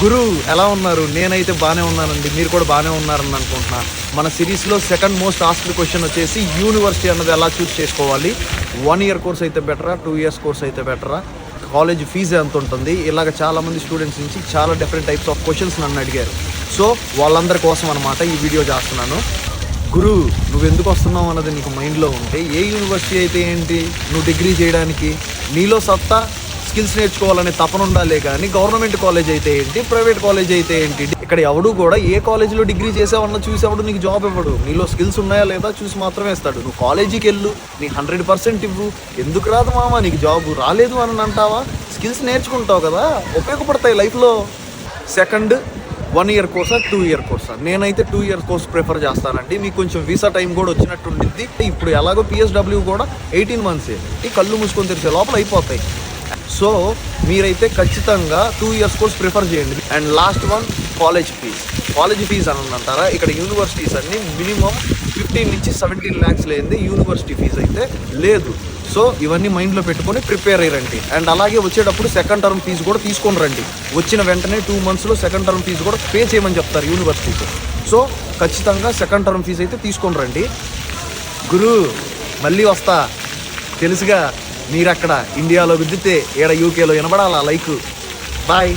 గురు ఎలా ఉన్నారు? నేనైతే బాగానే ఉన్నానండి, మీరు కూడా బాగానే ఉన్నారని అనుకుంటున్నా. మన సిరీస్లో సెకండ్ మోస్ట్ ఆస్క్డ్ క్వశ్చన్ వచ్చేసి యూనివర్సిటీ అన్నది ఎలా చూస్ చేసుకోవాలి, 1 year కోర్స్ అయితే బెటరా, 2 years కోర్స్ అయితే బెటరా, కాలేజ్ ఫీజు ఎంత ఉంటుంది, ఇలాగ చాలామంది స్టూడెంట్స్ నుంచి చాలా డిఫరెంట్ టైప్స్ ఆఫ్ క్వశ్చన్స్ నన్ను అడిగారు. సో వాళ్ళందరి కోసం అనమాట ఈ వీడియో చేస్తున్నాను. గురు, నువ్వు ఎందుకు వస్తున్నావు అన్నది నీకు మైండ్లో ఉంటే ఏ యూనివర్సిటీ అయితే ఏంటి, నువ్వు డిగ్రీ చేయడానికి నీలో సత్తా స్కిల్స్ నేర్చుకోవాలనే తపన ఉండాలే కానీ గవర్నమెంట్ కాలేజ్ అయితే ఏంటి, ప్రైవేట్ కాలేజ్ అయితే ఏంటి, ఇక్కడ ఎవడు కూడా ఏ కాలేజీలో డిగ్రీ చేసావన్నా చూసి ఎవడు నీకు జాబ్ ఇవ్వడు. నీలో స్కిల్స్ ఉన్నాయా లేదా చూసి మాత్రమే ఇస్తాడు. నువ్వు కాలేజీకి వెళ్ళు, నీ 100% ఇవ్వు. ఎందుకు రాదు మామ నీకు జాబ్ రాలేదు అని అంటావా? స్కిల్స్ నేర్చుకుంటావు కదా, ఉపయోగపడతాయి లైఫ్లో. Second 1 year కోర్సా, 2 year కోర్సా? నేనైతే 2 year కోర్స్ ప్రిఫర్ చేస్తానండి. మీకు కొంచెం వీసా టైం కూడా వచ్చినట్టు ఉండిద్ది. ఇప్పుడు ఎలాగో PSW కూడా 18 months, ఈ కళ్ళు మూసుకొని తెరిచే లోపల అయిపోతాయి. సో మీరైతే ఖచ్చితంగా 2 years కోర్స్ ప్రిఫర్ చేయండి. And last one, college fees అని అంటారా? ఇక్కడ యూనివర్సిటీస్ అన్ని మినిమం 15 నుంచి 17 lakhs లేనిది యూనివర్సిటీ ఫీజు అయితే లేదు. సో ఇవన్నీ మైండ్లో పెట్టుకొని ప్రిపేర్ అయ్యండి. అండ్ అలాగే వచ్చేటప్పుడు సెకండ్ టర్మ్ ఫీజు కూడా తీసుకొని రండి. వచ్చిన వెంటనే 2 monthsలో సెకండ్ టర్మ్ ఫీజు కూడా పే చేయమని చెప్తారు యూనివర్సిటీకి. సో ఖచ్చితంగా సెకండ్ టర్మ్ ఫీజు అయితే తీసుకొని రండి. గురు, మళ్ళీ వస్తా, తెలుసుగా. మీరు అక్కడ ఇండియాలో గుద్దితే ఈడ యూకేలో వినబడాలా లైక్. బాయ్.